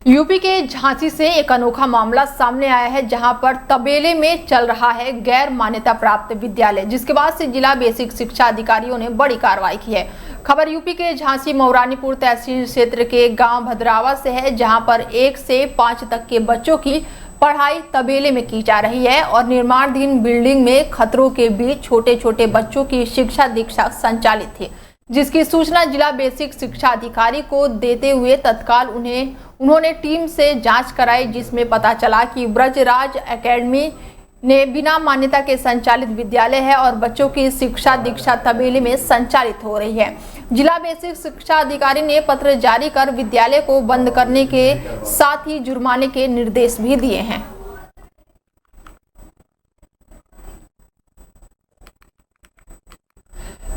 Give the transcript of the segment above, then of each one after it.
UP के झांसी से एक अनोखा मामला सामने आया है, जहां पर तबेले में चल रहा है गैर मान्यता प्राप्त विद्यालय, जिसके बाद से जिला बेसिक शिक्षा अधिकारियों ने बड़ी कार्रवाई की है। खबर यूपी के झांसी मौरानीपुर तहसील क्षेत्र के गांव भद्रावा से है, जहां पर 1 से 5 तक के बच्चों की पढ़ाई तबेले में की जा रही है और निर्माणाधीन बिल्डिंग में खतरों के बीच छोटे छोटे बच्चों की शिक्षा दीक्षा संचालित थी, जिसकी सूचना जिला बेसिक शिक्षा अधिकारी को देते हुए तत्काल उन्होंने टीम से जांच कराई, जिसमें पता चला कि ब्रजराज एकेडमी ने बिना मान्यता के संचालित विद्यालय है और बच्चों की शिक्षा दीक्षा तबेले में संचालित हो रही है। जिला बेसिक शिक्षा अधिकारी ने पत्र जारी कर विद्यालय को बंद करने के साथ ही जुर्माने के निर्देश भी दिए हैं।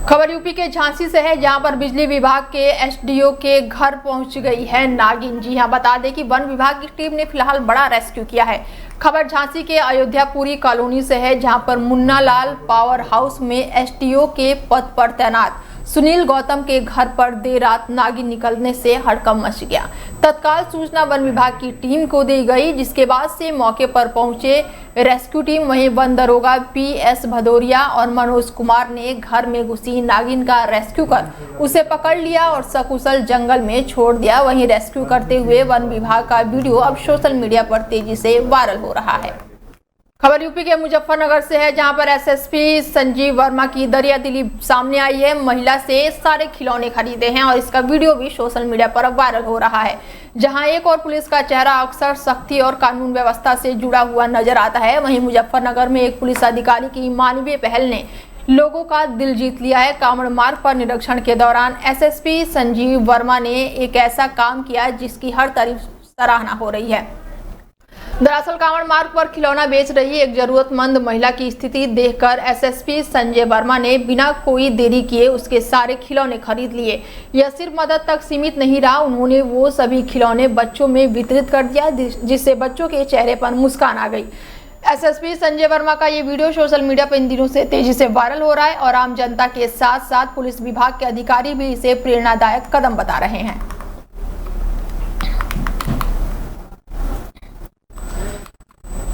खबर यूपी के झांसी से है, जहां पर बिजली विभाग के एसडीओ के घर पहुंच गई है नागिन। जी हां, बता दें कि वन विभाग की टीम ने फिलहाल बड़ा रेस्क्यू किया है। खबर झांसी के अयोध्यापुरी कॉलोनी से है, जहां पर मुन्ना लाल पावर हाउस में एसडीओ के पद पर तैनात सुनील गौतम के घर पर देर रात नागिन निकलने से हड़कंप मच गया। तत्काल सूचना वन विभाग की टीम को दी गई, जिसके बाद से मौके पर पहुंचे रेस्क्यू टीम वहीं वन दरोगा पीएस भदौरिया और मनोज कुमार ने घर में घुसी नागिन का रेस्क्यू कर उसे पकड़ लिया और सकुशल जंगल में छोड़ दिया। वहीं रेस्क्यू करते हुए वन विभाग का वीडियो अब सोशल मीडिया पर तेजी से वायरल हो रहा है। खबर यूपी के मुजफ्फरनगर से है, जहां पर एसएसपी संजीव वर्मा की दरियादिली सामने आई है। महिला से सारे खिलौने खरीदे हैं और इसका वीडियो भी सोशल मीडिया पर अब वायरल हो रहा है, जहां एक और पुलिस का चेहरा अक्सर सख्ती और कानून व्यवस्था से जुड़ा हुआ नजर आता है। वहीं मुजफ्फरनगर में एक पुलिस अधिकारी की मानवीय पहल ने लोगों का दिल जीत लिया है। कांवड़ मार्ग पर निरीक्षण के दौरान एसएसपी संजीव वर्मा ने एक ऐसा काम किया जिसकी हर तरफ सराहना हो रही है। दरअसल कांवड़ मार्ग पर खिलौना बेच रही एक जरूरतमंद महिला की स्थिति देखकर एसएसपी संजय वर्मा ने बिना कोई देरी किए उसके सारे खिलौने खरीद लिए। यह सिर्फ मदद तक सीमित नहीं रहा, उन्होंने वो सभी खिलौने बच्चों में वितरित कर दिया, जिससे बच्चों के चेहरे पर मुस्कान आ गई। एसएसपी संजय वर्मा का ये वीडियो सोशल मीडिया पर इन दिनों से तेजी से वायरल हो रहा है और आम जनता के साथ साथ पुलिस विभाग के अधिकारी भी इसे प्रेरणादायक कदम बता रहे हैं।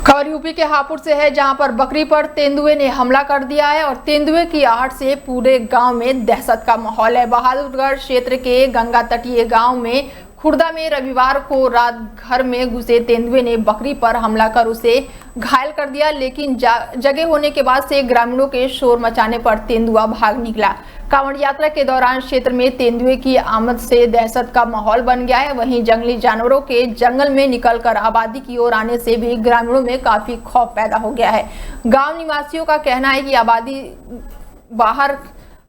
खबर यूपी के हापुड़ से है, जहां पर बकरी पर तेंदुए ने हमला कर दिया है और तेंदुए की आहट से पूरे गांव में दहशत का माहौल है। बहादुरगढ़ क्षेत्र के गंगा तटीय गांव में खुर्दा में रविवार को रात घर में घुसे तेंदुए ने बकरी पर हमला कर उसे घायल कर दिया, लेकिन जगह होने के बाद से ग्रामीणों के शोर मचाने पर तेंदुआ भाग निकला। कांवड़ यात्रा के दौरान क्षेत्र में तेंदुए की आमद से दहशत का माहौल बन गया है। वहीं जंगली जानवरों के जंगल में निकलकर आबादी की ओर आने से भी ग्रामीणों में काफी खौफ पैदा हो गया है। गांव निवासियों का कहना है कि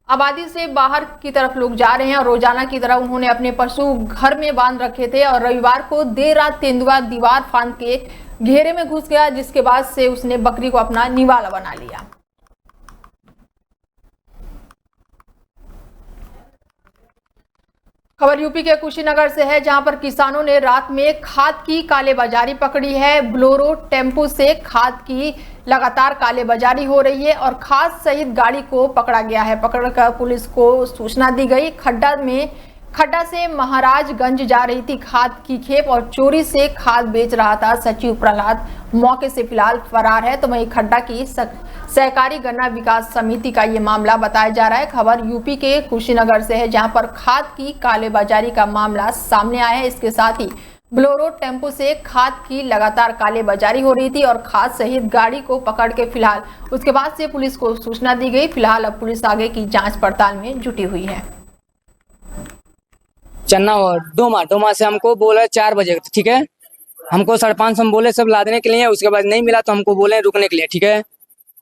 आबादी से बाहर की तरफ लोग जा रहे हैं और रोजाना की तरह उन्होंने अपने पशु घर में बांध रखे थे और रविवार को देर रात तेंदुआ दीवार फांद के घेरे में घुस गया, जिसके बाद से उसने बकरी को अपना निवाला बना लिया। खबर यूपी के कुशीनगर से है, जहां पर किसानों ने रात में खाद की कालेबाजारी पकड़ी है। ब्लोरो टेम्पो से खाद की लगातार कालेबाजारी हो रही है और खाद सहित गाड़ी को पकड़ा गया है। पकड़कर पुलिस को सूचना दी गई। खड्डा से महाराजगंज जा रही थी खाद की खेप और चोरी से खाद बेच रहा था सचिव प्रहलाद, मौके से फिलहाल फरार है। तो वहीं खड्डा की सहकारी गन्ना विकास समिति का ये मामला बताया जा रहा है। खबर यूपी के कुशीनगर से है, जहां पर खाद की कालेबाजारी का मामला सामने आया है। इसके साथ ही ब्लोरो टेम्पो से खाद की लगातार कालेबाजारी हो रही थी और खाद सहित गाड़ी को पकड़ के फिलहाल उसके बाद से पुलिस को सूचना दी गई। फिलहाल अब पुलिस आगे की जांच पड़ताल में जुटी हुई है। चन्ना और डोमा से हमको बोला 4 बजे, ठीक है। हमको 5:30 हम बोले सब लादने के लिए, उसके बाद नहीं मिला तो हमको बोले रुकने के लिए, ठीक है।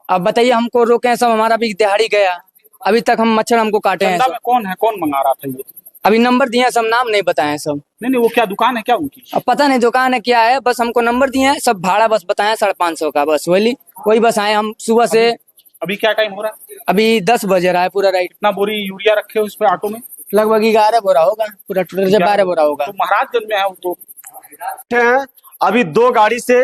अब बताइए हमको रोके सब, हमारा भी दिहाड़ी गया। अभी तक हम मच्छर हमको काटे हैं। कौन है, कौन मंगा रहा था ये? अभी नंबर दिए हैं, सब नाम नहीं बताए सब। नहीं, वो क्या दुकान है क्या उनकी? अब पता नहीं दुकान है क्या है, बस हमको नंबर दिए हैं, सब भाड़ा बस बताया 550 का, बस वही बस आए हम सुबह से। अभी क्या टाइम हो रहा है? अभी 10 बजे रहा है पूरा राइट। कितना बोरी यूरिया रखे हो इस पे ऑटो में? लगभग 11 बोरा होगा, पूरा टोटल 12 बोरा होगा। तो महाराजगंज में है वो तो। अभी 2 गाड़ी से,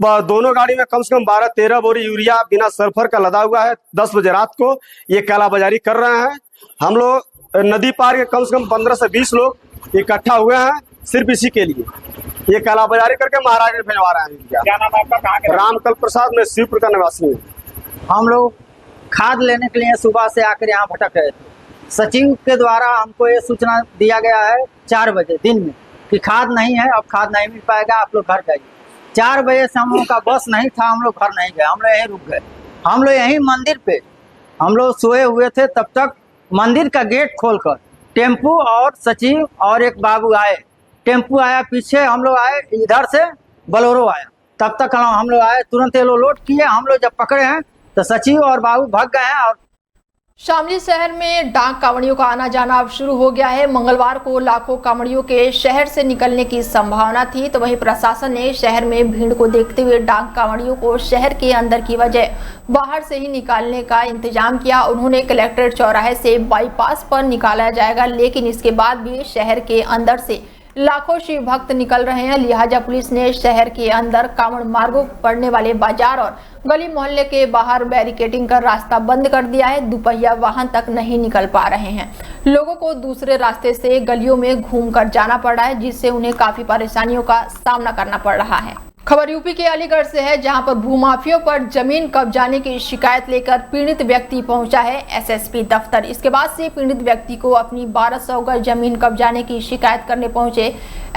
दोनों गाड़ी में कम से कम 12-13 बोरी यूरिया बिना सल्फर का लदा हुआ है। 10 बजे रात को ये कालाबाजारी कर रहे हैं। हम लोग नदी पार के कम से कम 15 से 20 लोग इकट्ठा हुए हैं सिर्फ इसी के लिए। ये काला बाजारी करके महाराज में भिजवा रहे हैं यूरिया। क्या नाम है आपका, कहाँ के? रामकल प्रसाद, मैं शिवपुर का निवासी हूँ। हम लोग खाद लेने के लिए सुबह से आकर यहाँ भटक रहे थे। सचिव के द्वारा हमको ये सूचना दिया गया है 4 बजे दिन में कि खाद नहीं है, अब खाद नहीं मिल पाएगा, आप लोग घर जाइए। 4 बजे से हम लोग का बस नहीं था, हम लोग घर नहीं गए, हम लोग यहीं रुक गए। हम लोग यहीं मंदिर पे हम लोग सोए हुए थे, तब तक मंदिर का गेट खोलकर टेम्पू और सचिव और एक बाबू आए। टेम्पू आया, पीछे हम लोग आए, इधर से बोलेरो आया, तब तक हम लोग आए, तुरंत ये लोग लोड किए। हम लोग जब पकड़े हैं तो सचिव और बाबू भाग गए हैं। और शामली शहर में डाक कांवड़ियों का आना जाना अब शुरू हो गया है। मंगलवार को लाखों कांवड़ियों के शहर से निकलने की संभावना थी, तो वहीं प्रशासन ने शहर में भीड़ को देखते हुए डाक कांवड़ियों को शहर के अंदर की बजाय बाहर से ही निकालने का इंतजाम किया। उन्होंने कलेक्ट्रेट चौराहे से बाईपास पर निकाला जाएगा, लेकिन इसके बाद भी शहर के अंदर से लाखों शिव भक्त निकल रहे हैं। लिहाजा पुलिस ने शहर के अंदर कांवड़ मार्गों पर पड़ने वाले बाजार और गली मोहल्ले के बाहर बैरिकेडिंग कर रास्ता बंद कर दिया है। दुपहिया वाहन तक नहीं निकल पा रहे हैं। लोगों को दूसरे रास्ते से गलियों में घूमकर जाना पड़ रहा है, जिससे उन्हें काफी परेशानियों का सामना करना पड़ रहा है। खबर यूपी के अलीगढ़ से है, जहां पर भूमाफियों पर जमीन कब्जाने की शिकायत लेकर पीड़ित व्यक्ति पहुंचा है एसएसपी दफ्तर। इसके बाद से पीड़ित व्यक्ति को अपनी 1200 गज जमीन कब्जाने की शिकायत करने पहुंचे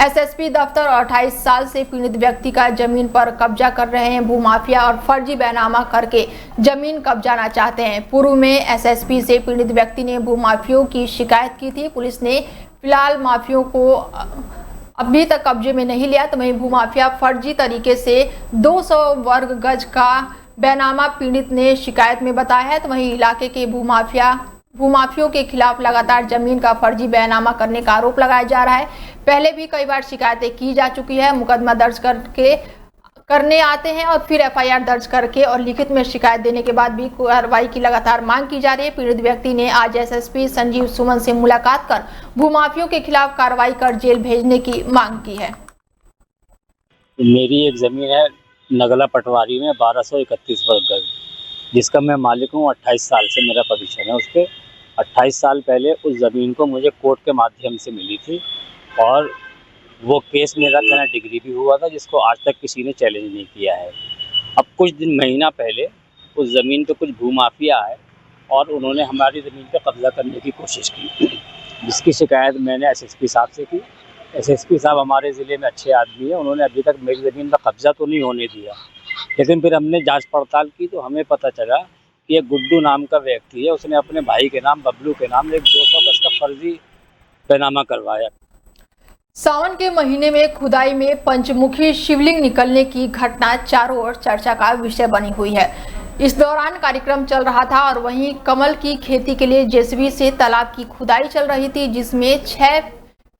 एसएसपी दफ्तर। 28 साल से पीड़ित व्यक्ति का जमीन पर कब्जा कर रहे हैं भूमाफिया और फर्जी बैनामा करके जमीन कब्जाना चाहते हैं। पूर्व में एसएसपी से पीड़ित व्यक्ति ने भूमाफियों की शिकायत की थी। पुलिस ने फिलहाल माफियों को अभी तक कब्जे में नहीं लिया, तो वहीं भूमाफिया फर्जी तरीके से 200 वर्ग गज का बैनामा पीड़ित ने शिकायत में बताया है। तो वहीं इलाके के भूमाफियों के खिलाफ लगातार जमीन का फर्जी बैनामा करने का आरोप लगाया जा रहा है। पहले भी कई बार शिकायतें की जा चुकी है। मुकदमा दर्ज करने आते हैं और फिर एफआईआर दर्ज करके और लिखित में शिकायत देने के बाद भी कार्रवाई की लगातार मांग की जा रही है। पीड़ित व्यक्ति ने आज एसएसपी संजीव सुमन से मुलाकात कर भूमाफियों के खिलाफ कार्रवाई कर जेल भेजने की मांग की है। मेरी एक ज़मीन है नगला पटवारी में 1231 वर्ग गज, जिसका मैं मालिक हूँ। 28 साल से मेरा पोजीशन है उस पर। 28 साल पहले उस ज़मीन को मुझे कोर्ट के माध्यम से मिली थी और वो केस मेरा कहना डिग्री भी हुआ था, जिसको आज तक किसी ने चैलेंज नहीं किया है। अब कुछ दिन महीना पहले उस ज़मीन पे कुछ भूमाफिया आए और उन्होंने हमारी ज़मीन पे कब्ज़ा करने की कोशिश की, जिसकी शिकायत मैंने एसएसपी साहब से की। एसएसपी साहब हमारे ज़िले में अच्छे आदमी हैं, उन्होंने अभी तक मेरी ज़मीन पर कब्ज़ा तो नहीं होने दिया। लेकिन फिर हमने जांच पड़ताल की तो हमें पता चला कि एक गुड्डू नाम का व्यक्ति है, उसने अपने भाई के नाम बबलू के नाम एक 200 गज का फर्जी बैनामा करवाया। सावन के महीने में खुदाई में पंचमुखी शिवलिंग निकलने की घटना चारों ओर चर्चा का विषय बनी हुई है। इस दौरान कार्यक्रम चल रहा था और वहीं कमल की खेती के लिए जेसीबी से तालाब की खुदाई चल रही थी, जिसमें 6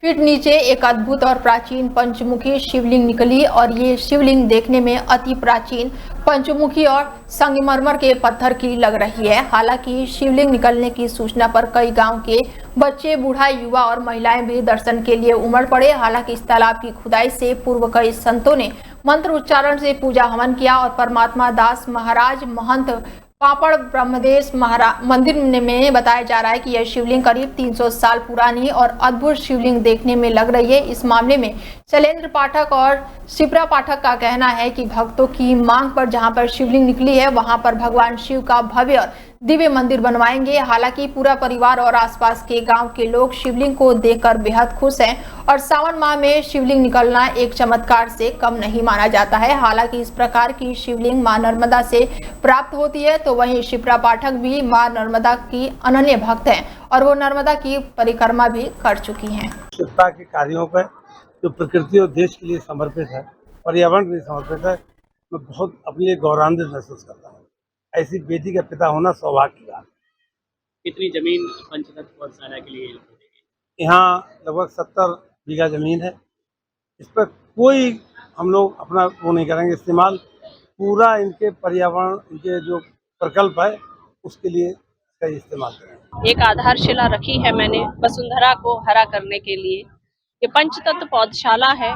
फीट नीचे एक अद्भुत और प्राचीन पंचमुखी शिवलिंग निकली। और ये शिवलिंग देखने में अति प्राचीन पंचमुखी और संगमरमर के पत्थर की लग रही है। हालांकि शिवलिंग निकलने की सूचना पर कई गांव के बच्चे, बूढ़ा, युवा और महिलाएं भी दर्शन के लिए उमड़ पड़े। हालांकि इस तालाब की खुदाई से पूर्व कई संतों ने मंत्र उच्चारण से पूजा हवन किया और परमात्मा दास महाराज महंत पापड़ ब्रह्मदेश मंदिर में बताया जा रहा है कि यह शिवलिंग करीब 300 साल पुरानी और अद्भुत शिवलिंग देखने में लग रही है। इस मामले में शैलेंद्र पाठक और शिप्रा पाठक का कहना है कि भक्तों की मांग पर जहां पर शिवलिंग निकली है वहां पर भगवान शिव का भव्य और दिव्य मंदिर बनवाएंगे। हालांकि पूरा परिवार और आसपास के गांव के लोग शिवलिंग को देखकर बेहद खुश हैं और सावन माह में शिवलिंग निकलना एक चमत्कार से कम नहीं माना जाता है। हालांकि इस प्रकार की शिवलिंग मां नर्मदा से प्राप्त होती है, तो वहीं शिप्रा पाठक भी मां नर्मदा की अनन्य भक्त हैं और वो नर्मदा की परिक्रमा भी कर चुकी हैं। शिवता के कार्यों पर जो प्रकृति और देश के लिए समर्पित है, पर्यावरण के लिए समर्पित है, मैं बहुत अपने लिए गौरवान्वित महसूस करता हूँ। ऐसी बेटी का पिता होना सौभाग्य की बात। कितनी जमीन पंचतत्व पहुँचाने के लिए? यहाँ लगभग 70 बीघा जमीन है। इस पर कोई हम लोग अपना वो नहीं करेंगे इस्तेमाल, पूरा इनके पर्यावरण, इनके जो प्रकल्प है उसके लिए इसका इस्तेमाल करेंगे। एक आधारशिला रखी है मैंने वसुंधरा को हरा करने के लिए। ये पंचतत्व पौधशाला है।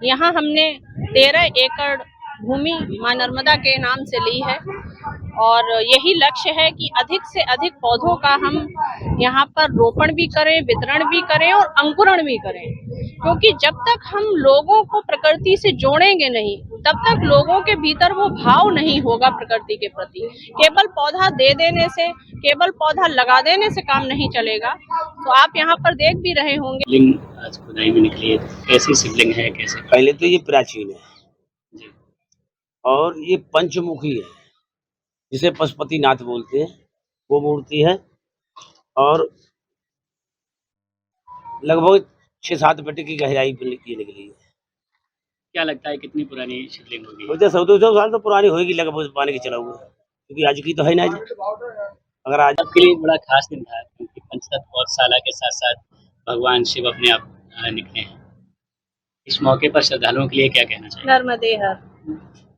यहाँ हमने 13 एकड़ भूमि मां नर्मदा के नाम से ली है और यही लक्ष्य है कि अधिक से अधिक पौधों का हम यहाँ पर रोपण भी करें, वितरण भी करें और अंकुरण भी करें, क्योंकि जब तक हम लोगों को प्रकृति से जोड़ेंगे नहीं, तब तक लोगों के भीतर वो भाव नहीं होगा प्रकृति के प्रति। केवल पौधा दे देने से, केवल पौधा लगा देने से काम नहीं चलेगा। तो आप यहाँ पर देख भी रहे होंगे शिवलिंग आज खुदाई में निकली है, कैसी शिवलिंग है, कैसे? पहले तो ये प्राचीन है जी। और ये पंचमुखी है, जिसे पशुपतिनाथ बोलते हैं, वो मूर्ति है और लगभग 6-7 फीट की गहराई पे ये निकली है। क्या लगता है कितनी पुरानी शिवलिंग होगी? मुझे 100-200 साल तो पुरानी होगी लगभग, मान के चला हुआ, क्योंकि आज की तो है ना जी। अगर आज आपके लिए बड़ा खास दिन था, क्योंकि पंचतत्व पौधशाला के साथ साथ भगवान शिव अपने आप निकले हैं। इस मौके पर श्रद्धालुओं के लिए क्या कहना चाहिए? नर्मदे हर।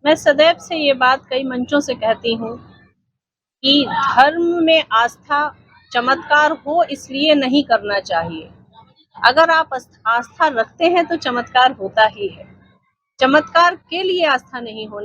मैं सदैव से ये बात कई मंचों से कहती हूँ कि धर्म में आस्था चमत्कार हो इसलिए नहीं करना चाहिए। अगर आप आस्था रखते हैं तो चमत्कार होता ही है। चमत्कार के लिए आस्था नहीं होनी